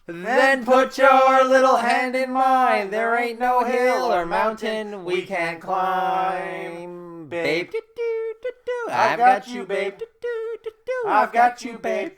Then put your little hand in mine. There ain't no hill or mountain we can't climb. Babe, I've got you, babe. I've got you, babe.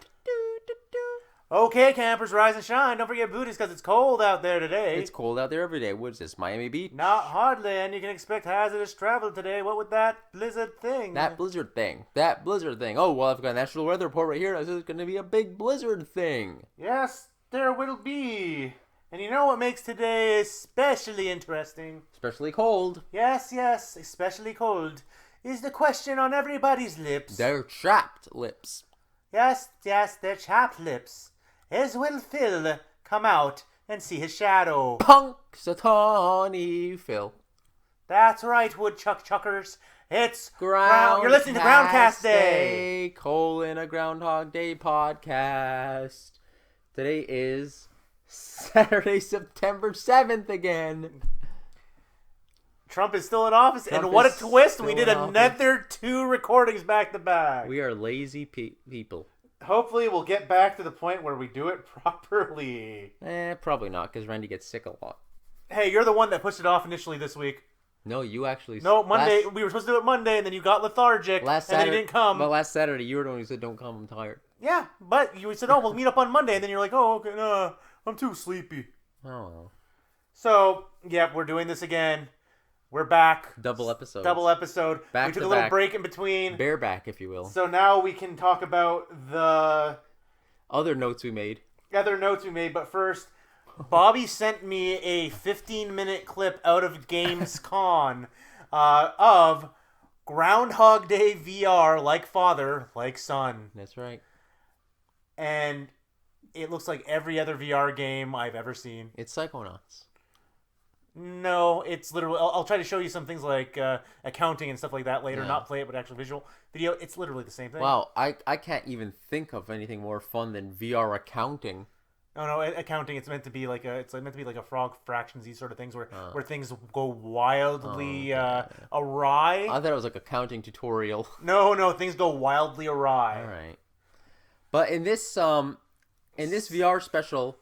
Okay, campers, rise and shine. Don't forget booties because it's cold out there today. It's cold out there every day. What is this, Miami Beach? Not hardly, and you can expect hazardous travel today. What with that blizzard thing? That blizzard thing. Oh, well, I've got a national weather report right here. It says it's going to be a big blizzard thing. Yes, there will be. And you know what makes today especially interesting? Especially cold. Yes, especially cold. Is the question on everybody's lips. They're chapped lips. Yes, they're chapped lips. As will Phil come out and see his shadow. Punxsutawney Phil. That's right, woodchuck chuckers. It's You're listening to Groundcast Day. A Groundhog Day Podcast. Today is Saturday, September 7th again. Trump is still in office, and what a twist. We did another 2 recordings back to back. We are lazy people. Hopefully we'll get back to the point where we do it properly. Probably not, because Randy gets sick a lot. Hey, you're the one that pushed it off initially this week. No, you actually... No, Monday. We were supposed to do it Monday, and then you got lethargic, and then you didn't come. But last Saturday, you were the one who said, don't come, I'm tired. Yeah, but you said, we'll meet up on Monday, and then you're like, okay, no, I'm too sleepy. Oh. So, yeah, we're doing this again. We're back. Double episode. We took a little break in between. Bareback, if you will. So now we can talk about the... other notes we made. But first, Bobby sent me a 15-minute clip out of Gamescom of Groundhog Day VR, like father, like son. That's right. And it looks like every other VR game I've ever seen. It's Psychonauts. No, it's literally... I'll try to show you some things like accounting and stuff like that later. Yeah. Not play it, but actual visual video. It's literally the same thing. Wow, I can't even think of anything more fun than VR accounting. Oh no, accounting. It's meant to be like a frog fractions, these sort of things where things go wildly awry. I thought it was like a counting tutorial. No, things go wildly awry. All right, but in this VR special,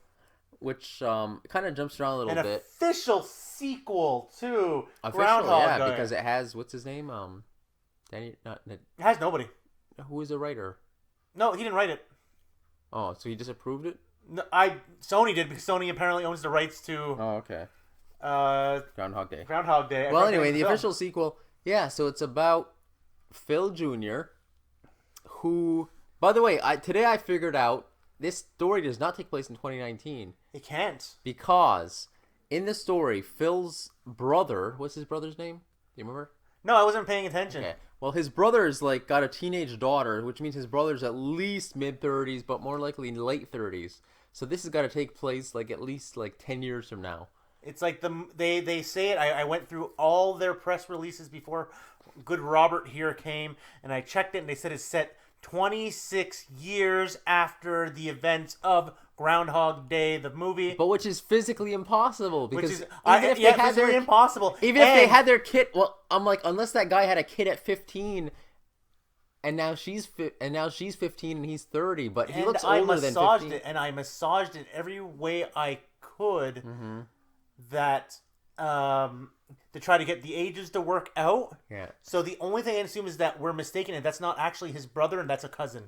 which kind of jumps around a little bit. An official sequel to Groundhog Day. Because it has what's his name? Danny. It has nobody. Who is the writer? No, he didn't write it. Oh, so he just approved it? No, Sony did because Sony apparently owns the rights to. Oh, okay. Groundhog Day. Well, anyway, the official sequel. Yeah, so it's about Phil Jr., who, by the way, today I figured out this story does not take place in 2019. It can't. Because in the story, Phil's brother, what's his brother's name? Do you remember? No, I wasn't paying attention. Okay. Well, his brother's got a teenage daughter, which means his brother's at least mid-30s, but more likely late 30s. So this has got to take place at least 10 years from now. It's like they say it. I went through all their press releases before good Robert here came, and I checked it, and they said it's set 26 years after the events of Groundhog Day, the movie. But which is physically impossible. Because physically impossible. Even if they had their kid, well, I'm like, unless that guy had a kid at 15, and now she's 15 and he's 30, but he looks older than 15. I massaged it every way I could that to try to get the ages to work out. Yeah. So the only thing I assume is that we're mistaken and that's not actually his brother and that's a cousin.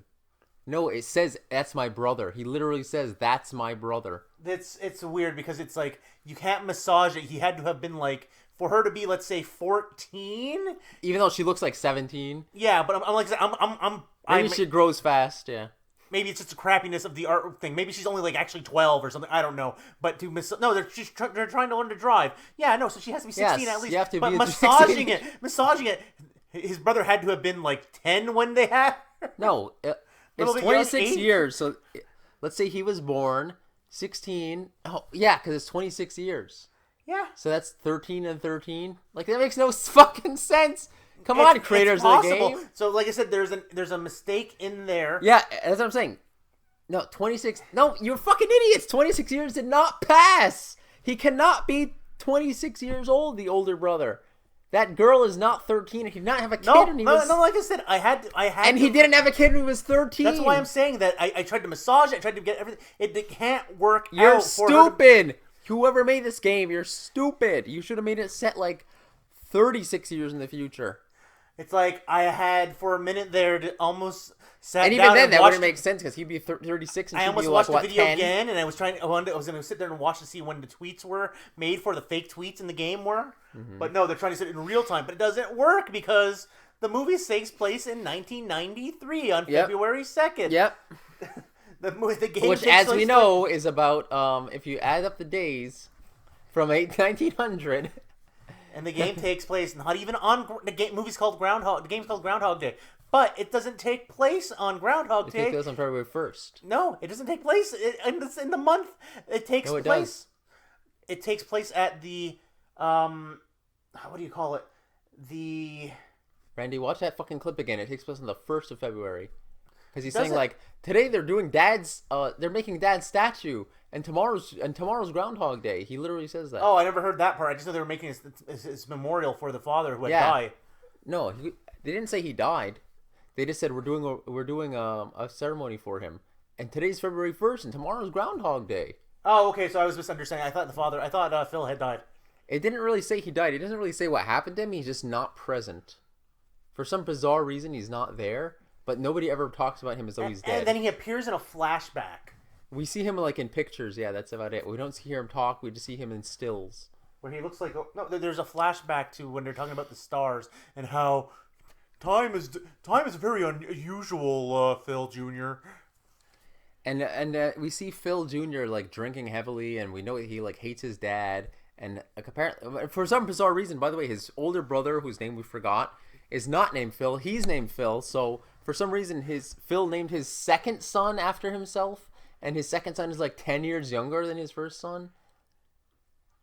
No, it says that's my brother. He literally says that's my brother. It's weird because it's like you can't massage it. He had to have been for her to be, let's say, 14. Even though she looks like 17. Yeah, but Maybe she grows fast. Yeah. Maybe it's just the crappiness of the art thing. Maybe she's only actually 12 or something. I don't know. But they're trying to learn to drive. Yeah, no. So she has to be 16 at least. You have to but be massaging it. His brother had to have been 10 when they had her. No, it's 26 years. So let's say he was born 16. Oh, yeah, because it's 26 years. Yeah. So that's 13 and 13. That makes no fucking sense. Come on, creators of the game. So, like I said, there's a mistake in there. Yeah, that's what I'm saying. No, 26. No, you're fucking idiots. 26 years did not pass. He cannot be 26 years old, the older brother. That girl is not 13. He did not have a kid. No, and he was... like I said, I had. And he didn't have a kid when he was 13. That's why I'm saying that. I tried to massage it. I tried to get everything. It can't work out. You're stupid. Whoever made this game, you're stupid. You should have made it set like 36 years in the future. It's like I had for a minute there to almost sat and down even then, and that watched, wouldn't make sense because he'd be 36 and I she'd almost be watched like, the video 10? again, and I was going to sit there and watch to see when the tweets were made for the fake tweets in the game were. Mm-hmm. But no, they're trying to sit in real time. But it doesn't work because the movie takes place in 1993 on February 2nd. Yep. the game, which, as we know, is about if you add up the days from 1900. And the game takes place not even on the game. Movie's called Groundhog. The game's called Groundhog Day, but it doesn't take place on Groundhog Day. It takes place on February 1st. No, it doesn't take place in the month. It takes place. Does. It takes place at the what do you call it? Randy, watch that fucking clip again. It takes place on the 1st of February. Because he's saying like today they're doing they're making Dad's statue. And tomorrow's Groundhog Day. He literally says that. Oh, I never heard that part. I just know they were making his memorial for the father who had died. No, they didn't say he died. They just said we're doing a ceremony for him. And today's February 1st, and tomorrow's Groundhog Day. Oh, okay. So I was misunderstanding. I thought Phil had died. It didn't really say he died. It doesn't really say what happened to him. He's just not present. For some bizarre reason, he's not there. But nobody ever talks about him as though he's dead. And then he appears in a flashback. We see him like in pictures, yeah, that's about it. We don't hear him talk, we just see him in stills. Where he looks like... No, there's a flashback to when they're talking about the stars and how time is very unusual, Phil Jr. And we see Phil Jr. like drinking heavily, and we know he like hates his dad. And apparently, for some bizarre reason, by the way, his older brother, whose name we forgot, is not named Phil. He's named Phil, so for some reason Phil named his second son after himself. And his second son is like 10 years younger than his first son.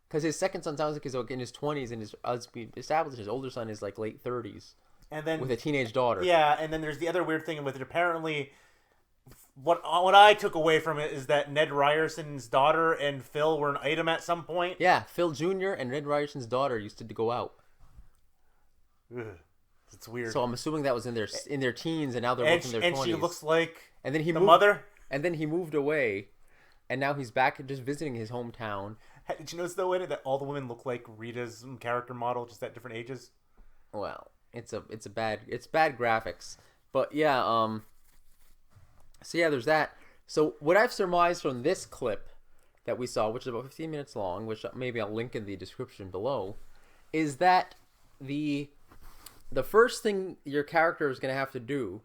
Because his second son sounds like he's in his 20s, and as we established, his older son is like late 30s. And then with a teenage daughter. Yeah, and then there's the other weird thing with it. Apparently, what I took away from it is that Ned Ryerson's daughter and Phil were an item at some point. Yeah, Phil Jr. and Ned Ryerson's daughter used to go out. Ugh, it's weird. So I'm assuming that was in their teens, and now they're both in their 20s. And she looks like and then the mother. And then he moved away, and now he's back just visiting his hometown. Did you notice, though, in it, that all the women look like Rita's character model, just at different ages? Well, it's bad graphics. But yeah, so yeah, there's that. So what I've surmised from this clip that we saw, which is about 15 minutes long, which maybe I'll link in the description below, is that the first thing your character is going to have to do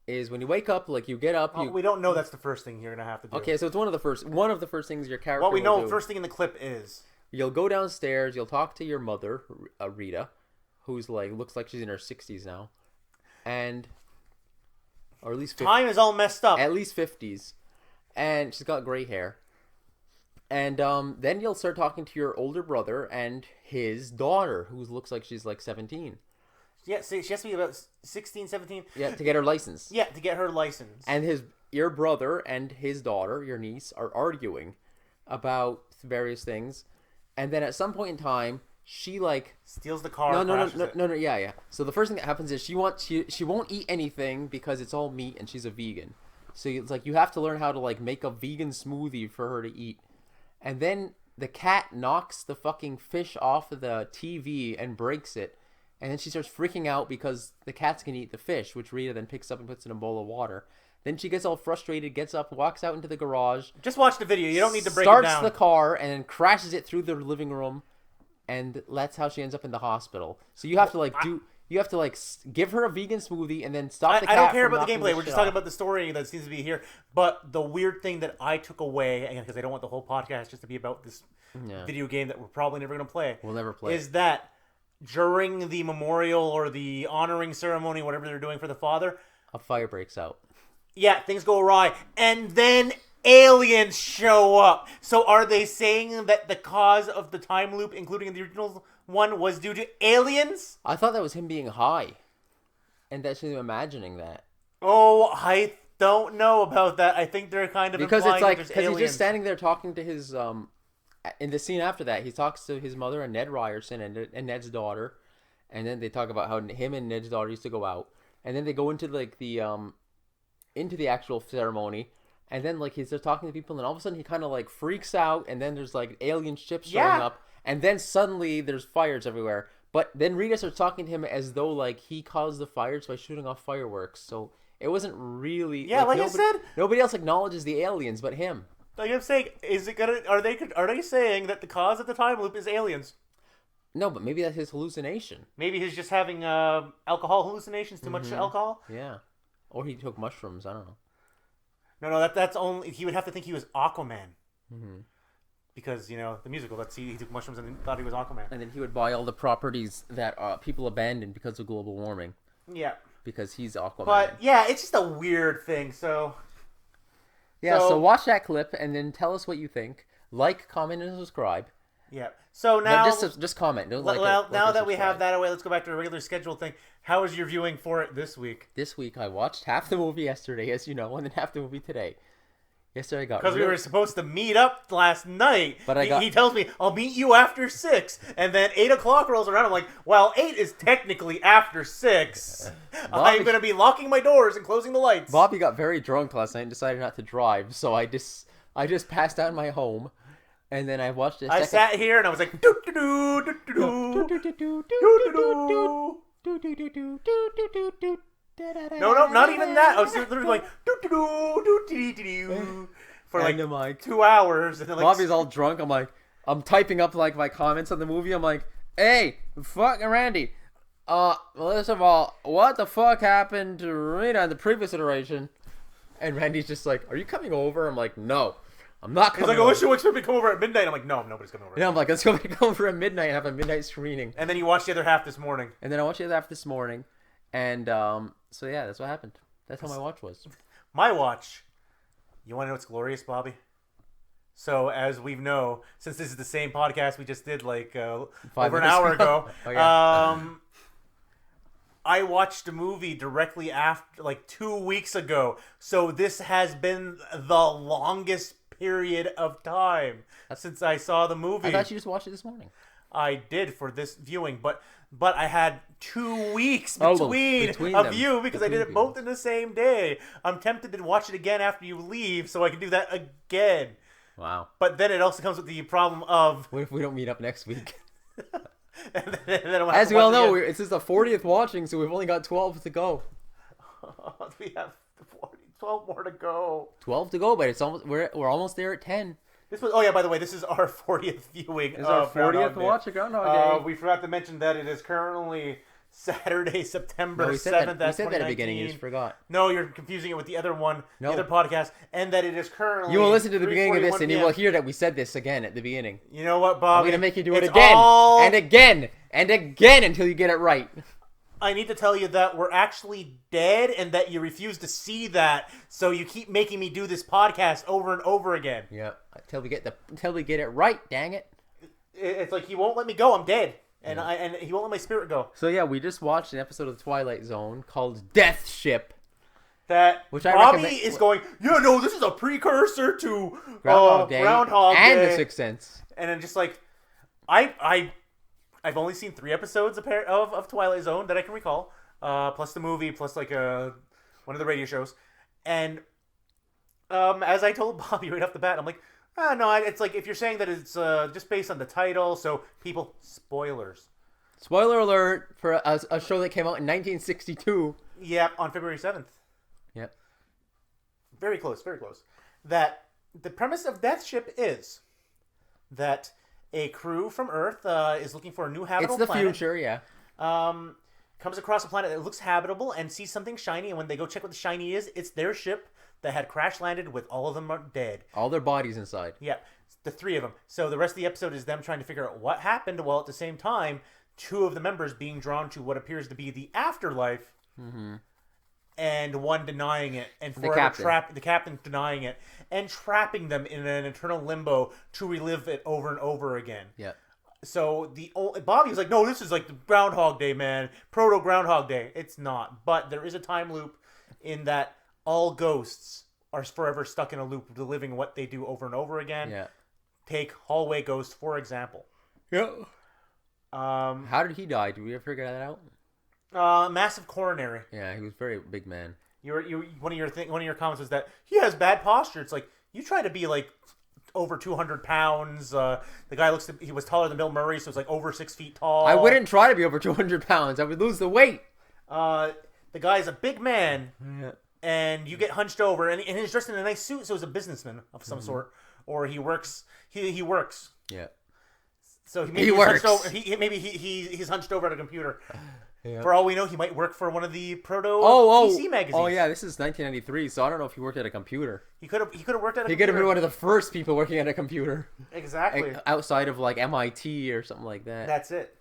is when you wake up, like you get up. We don't know that's the first thing you're gonna have to do. Okay, so it's one of the first things your character. What we know, will do. First thing in the clip is you'll go downstairs. You'll talk to your mother, Rita, who's like looks like she's in her 60s now, or at least 50s. Time is all messed up. At least 50s, and she's got gray hair. And then you'll start talking to your older brother and his daughter, who looks like she's like 17. Yeah, so she has to be about 16, 17. Yeah, to get her license. Yeah, to get her license. And your brother and his daughter, your niece, are arguing about various things. And then at some point in time, she like steals the car. No, yeah. So the first thing that happens is she won't eat anything because it's all meat and she's a vegan. So it's like you have to learn how to like make a vegan smoothie for her to eat. And then the cat knocks the fucking fish off of the TV and breaks it. And then she starts freaking out because the cat's going to eat the fish, which Rita then picks up and puts in a bowl of water. Then she gets all frustrated, gets up, walks out into the garage. Just watch the video. You don't need to break it down. Starts the car and then crashes it through the living room. And that's how she ends up in the hospital. So you have to give her a vegan smoothie and then stop the cat. I don't care about the gameplay. We're just talking about the story that seems to be here. But the weird thing that I took away, again, because I don't want the whole podcast just to be about this video game that we're probably never going to play. We'll never play. Is that during the memorial or the honoring ceremony, whatever they're doing for the father, a fire breaks out. Yeah, things go awry. And then aliens show up. So are they saying that the cause of the time loop, including the original one, was due to aliens? I thought that was him being high. And that's him imagining that. Oh, I don't know about that. I think they're kind of because implying it's like that there's because aliens. He's just standing there talking to his in the scene after that, he talks to his mother and Ned Ryerson and Ned's daughter, and then they talk about how him and Ned's daughter used to go out, and then they go into like the actual ceremony, and then like he's just talking to people, and all of a sudden he kind of like freaks out, and then there's like alien ships showing up, and then suddenly there's fires everywhere. But then Rita starts talking to him as though like he caused the fires by shooting off fireworks. So it wasn't really I said, nobody else acknowledges the aliens but him. Like I'm saying, are they saying that the cause of the time loop is aliens? No, but maybe that's his hallucination. Maybe he's just having alcohol hallucinations, too much alcohol. Yeah, or he took mushrooms. I don't know. No, that's only he would have to think he was Aquaman. Mm-hmm. Because, the musical, he took mushrooms and thought he was Aquaman. And then he would buy all the properties that people abandoned because of global warming. Yeah. Because he's Aquaman. But, yeah, it's just a weird thing, so... Yeah, so watch that clip and then tell us what you think. Like, comment, and subscribe. Yeah. So now... Just comment. Don't now that we have that away, let's go back to a regular scheduled thing. How was your viewing for it this week? This week, I watched half the movie yesterday, as you know, and then half the movie today. Yesterday I got because we were supposed to meet up last night. But he tells me I'll meet you after 6, and then 8 o'clock rolls around. I'm like, well, 8 is technically after 6. I'm gonna be locking my doors and closing the lights. Bobby got very drunk last night and decided not to drive, so I just passed out in my home, and then I watched it. I sat here and I was like, doo doo doo doo doo doo doo doo doo doo. No, not even that. I was literally going for like 2 hours, and then Bobby's all drunk. I'm typing up like my comments on the movie. I'm like, hey, fucking Randy. First of all, what the fuck happened to Rita in the previous iteration? And Randy's just like, are you coming over? I'm like, no, I'm not coming. He's like, oh, she wants me to come over at midnight. I'm like, no, nobody's coming over. Yeah, I'm like, let's go back over at midnight and have a midnight screening. And then you watched the other half this morning. And then I watched the other half this morning, and so yeah, that's what happened. That's how my watch was. My watch. You want to know what's glorious, Bobby? So, as we know, since this is the same podcast we just did like over an hour ago, oh, yeah. I watched a movie directly after, like 2 weeks ago. So this has been the longest period of time since I saw the movie. I thought you just watched it this morning. I did for this viewing, but I had 2 weeks between of you because I did it both in the same day. I'm tempted to watch it again after you leave so I can do that again. Wow. But then it also comes with the problem of... What if we don't meet up next week? and then as we all know, this is the 40th watching, so we've only got 12 to go. We have 12 more to go. 12 to go, but it's almost we're almost there at 10. By the way, this is our 40th viewing. This is our 40th watch of Groundhog Day. We forgot to mention that it is currently Saturday, September 7th. You said that at the beginning. You just forgot. No, you're confusing it with the other one, the other podcast, and that it is currently. You will listen to the beginning of this, and you will hear that we said this again at the beginning. You know what, Bob? I'm going to make you do it again and again and again until you get it right. I need to tell you that we're actually dead and that you refuse to see that, so you keep making me do this podcast over and over again. Yeah, until we get it right, dang it. It's like he won't let me go, I'm dead. And and he won't let my spirit go. So yeah, we just watched an episode of the Twilight Zone called Deathship. Which Bobby is going, this is a precursor to Groundhog Day and The Sixth Sense. And I'm just like, I've only seen 3 episodes of Twilight Zone that I can recall, plus the movie, plus like one of the radio shows. And as I told Bobby right off the bat, I'm like, no, it's like if you're saying that it's just based on the title, so people, spoilers. Spoiler alert for a show that came out in 1962. Yep, on February 7th. Yep. Very close, very close. That the premise of Deathship is that a crew from Earth is looking for a new habitable planet. It's the future, yeah. Comes across a planet that looks habitable and sees something shiny, and when they go check what the shiny is, it's their ship that had crash landed with all of them are dead. All their bodies inside. Yeah, the 3 of them. So the rest of the episode is them trying to figure out what happened, while at the same time, 2 of the members being drawn to what appears to be the afterlife, and one denying it, and the captain denying it, and trapping them in an eternal limbo to relive it over and over again. Yeah. So Bobby was like, no, this is like the Groundhog Day, man. Proto Groundhog Day. It's not. But there is a time loop in that all ghosts are forever stuck in a loop, reliving what they do over and over again. Yeah. Take Hallway Ghost, for example. Yeah. How did he die? Did we ever figure that out? Massive coronary. Yeah, he was a very big man. One of your comments was that he has bad posture. It's like, you try to be like over 200 pounds. The guy he was taller than Bill Murray, so it's like over 6 feet tall. I wouldn't try to be over 200 pounds. I would lose the weight. The guy's a big man. Yeah. And you get hunched over, and he's dressed in a nice suit, so he's a businessman of some sort, or he works. He works. Yeah. So he works. He's hunched over at a computer. Yeah. For all we know, he might work for one of the proto PC magazines. Oh yeah, this is 1993, so I don't know if he worked at a computer. He could have worked at a computer. He could have been one of the first people working at a computer. Exactly. Outside of like MIT or something like that. That's it.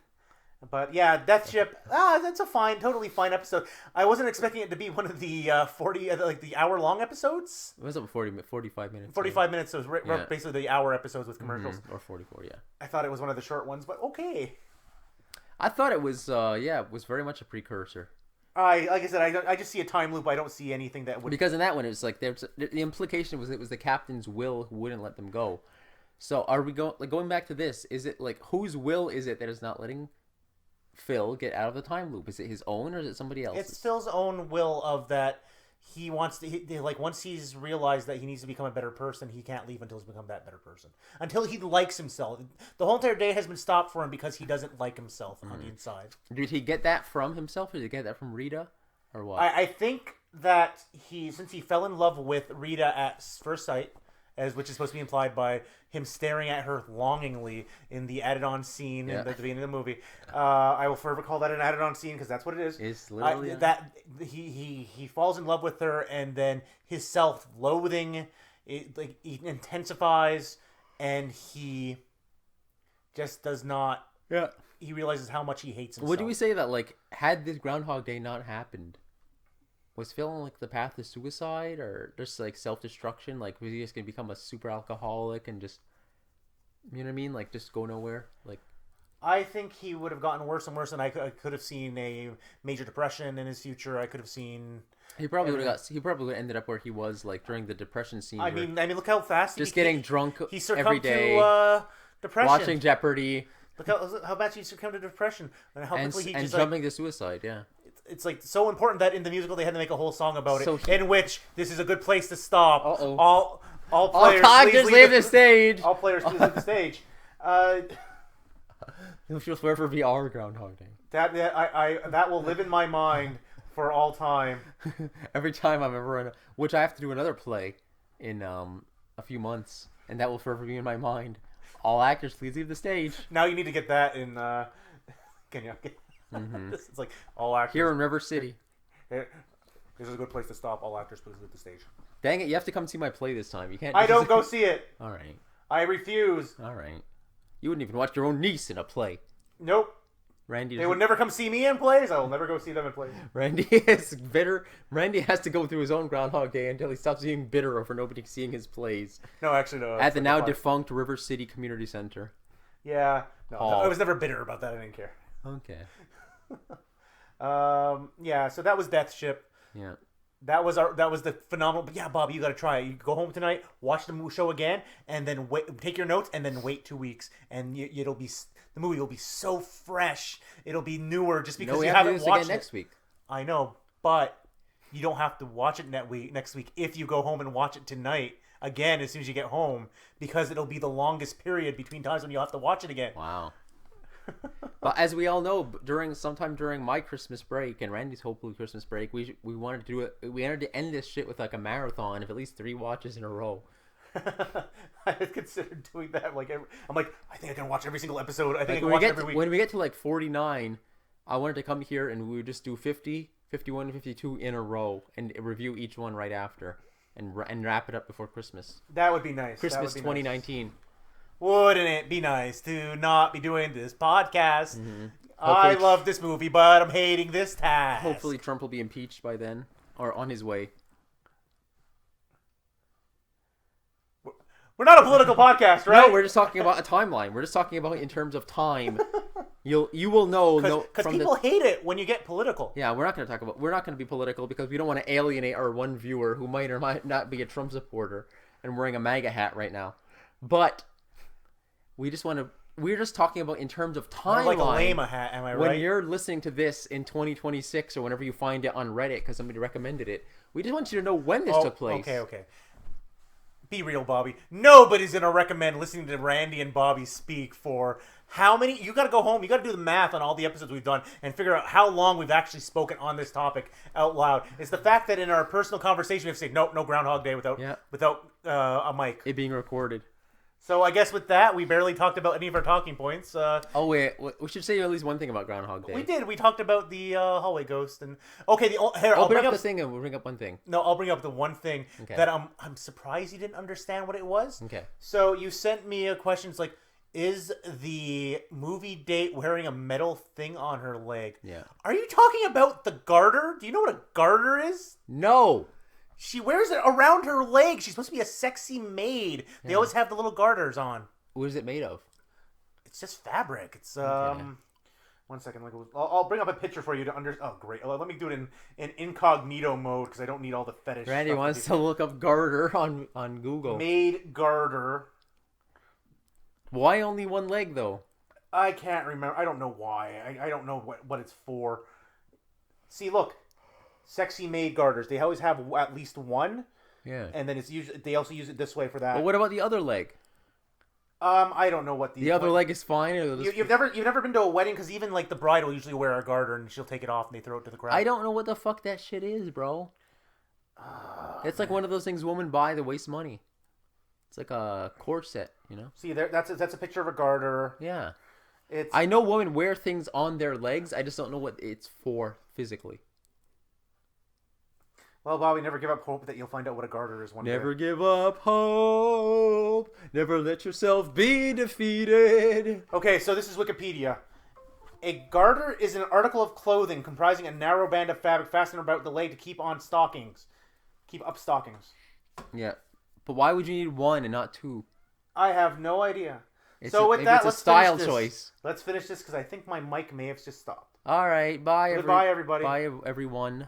But yeah, Deathship. That's a totally fine episode. I wasn't expecting it to be one of the the hour-long episodes. It was up 45 minutes. 45 minutes. So it was basically the hour episodes with commercials. Mm-hmm. Or 44, yeah. I thought it was one of the short ones, but okay. I thought it was, it was very much a precursor. Like I said, I just see a time loop. I don't see anything that would. Because in that one, it was like the implication was it was the captain's will who wouldn't let them go. So are we going back to this? Is it like whose will is it that is not letting Phil get out of the time loop? Is it his own or is it somebody else's? It's Phil's own will of that he wants to, once he's realized that he needs to become a better person, he can't leave until he's become that better person. Until he likes himself. The whole entire day has been stopped for him because he doesn't like himself on the inside. Did he get that from himself or did he get that from Rita? Or what? I think that since he fell in love with Rita at first sight, which is supposed to be implied by him staring at her longingly in the added-on scene at the beginning of the movie. I will forever call that an added-on scene because that's what it is. It's literally that he falls in love with her, and then his self-loathing it intensifies, and he just does not. Yeah. He realizes how much he hates himself. Would we say that had this Groundhog Day not happened? Was Phil on the path to suicide or just self-destruction? Was he just gonna become a super alcoholic and just, you know what I mean? Just go nowhere? I think he would have gotten worse and worse, and I could have seen a major depression in his future. I could have seen. He probably would have ended up where he was during the depression scene. I mean, look how fast just getting drunk he succumbed every day, to depression, watching Jeopardy. Look how bad he succumbed to depression, and how quickly he just jumping to suicide. Yeah. It's so important that in the musical they had to make a whole song about it, in which this is a good place to stop. All players, please leave the stage. All players, please leave the stage. It'll forever be our Groundhog Day. That will live in my mind for all time. Every time I'm ever in, which I have to do another play in a few months, and that will forever be in my mind. All actors, please leave the stage. Now you need to get that in. Can you? Mm-hmm. It's all actors here in River City. This is a good place to stop. All actors, please leave the stage. Dang it! You have to come see my play this time. You can't. I don't go see it. All right. I refuse. All right. You wouldn't even watch your own niece in a play. Nope. Randy. They would never come see me in plays. I will never go see them in plays. Randy is bitter. Randy has to go through his own Groundhog Day until he stops being bitter over nobody seeing his plays. No, actually, no. At the now defunct River City Community Center. Yeah. No, I was never bitter about that. I didn't care. Okay. Yeah, so that was Deathship. Yeah. That was the phenomenal. But yeah, Bob, you got to try it. You go home tonight, watch the show again, and then take your notes, and then wait 2 weeks, and the movie will be so fresh. It'll be newer just because you haven't watched it next week. I know, but you don't have to watch it next week if you go home and watch it tonight again as soon as you get home, because it'll be the longest period between times when you'll have to watch it again. Wow. But as we all know, sometime during my Christmas break and Randy's hopefully Christmas break, we wanted to do it. We wanted to end this shit with a marathon of at least 3 watches in a row. I had considered doing that. I'm like, I think I can watch every single episode. I think I can watch it every week. When we get to 49, I wanted to come here and we would just do 50, 51, and 52 in a row and review each one right after and wrap it up before Christmas. That would be nice. Christmas 2019. Nice. Wouldn't it be nice to not be doing this podcast? Mm-hmm. I love this movie, but I'm hating this task. Hopefully Trump will be impeached by then, or on his way. We're not a political podcast, right? No, we're just talking about a timeline. We're just talking about in terms of time. You will know because people hate it when you get political. Yeah, we're not going to be political because we don't want to alienate our one viewer who might or might not be a Trump supporter and wearing a MAGA hat right now. But we're just talking about in terms of timeline. Like a lame hat, am I right? When you're listening to this in 2026 or whenever you find it on Reddit because somebody recommended it, we just want you to know when this took place. Okay. Be real, Bobby. Nobody's going to recommend listening to Randy and Bobby speak for how many... You got to go home. You got to do the math on all the episodes we've done and figure out how long we've actually spoken on this topic out loud. It's the fact that in our personal conversation we have to say, no Groundhog Day without a mic. It being recorded. So I guess with that, we barely talked about any of our talking points. Wait, we should say at least one thing about Groundhog Day. We did. We talked about the hallway ghost and here. I'll bring up the thing and we'll bring up one thing. No, I'll bring up the one thing that I'm surprised you didn't understand what it was. Okay. So you sent me a question. It's like, is the movie date wearing a metal thing on her leg? Yeah. Are you talking about the garter? Do you know what a garter is? No. She wears it around her leg. She's supposed to be a sexy maid. They always have the little garters on. What is it made of? It's just fabric. It's 1 second. I'll bring up a picture for you to understand. Oh, great. Let me do it in incognito mode because I don't need all the fetish. Randy wants to look up garter on Google. Maid garter. Why only one leg though? I can't remember. I don't know why. I don't know what it's for. See, look. Sexy maid garters. They always have at least one. Yeah. And then it's usually they also use it this way for that. But what about the other leg? I don't know what the other leg is fine. You've never been to a wedding because even like the bride will usually wear a garter and she'll take it off and they throw it to the crowd. I don't know what the fuck that shit is, bro. It's like one of those things women buy to waste money. It's like a corset, you know. See there, that's a picture of a garter. Yeah. I know women wear things on their legs. I just don't know what it's for physically. Well, Bobby, never give up hope that you'll find out what a garter is one day. Never give up hope. Never let yourself be defeated. Okay, so this is Wikipedia. A garter is an article of clothing comprising a narrow band of fabric fastened about the leg to keep up stockings. Yeah, but why would you need one and not two? I have no idea. It's a style choice. Let's finish this because I think my mic may have just stopped. All right, bye. Goodbye, everybody. Bye, everyone.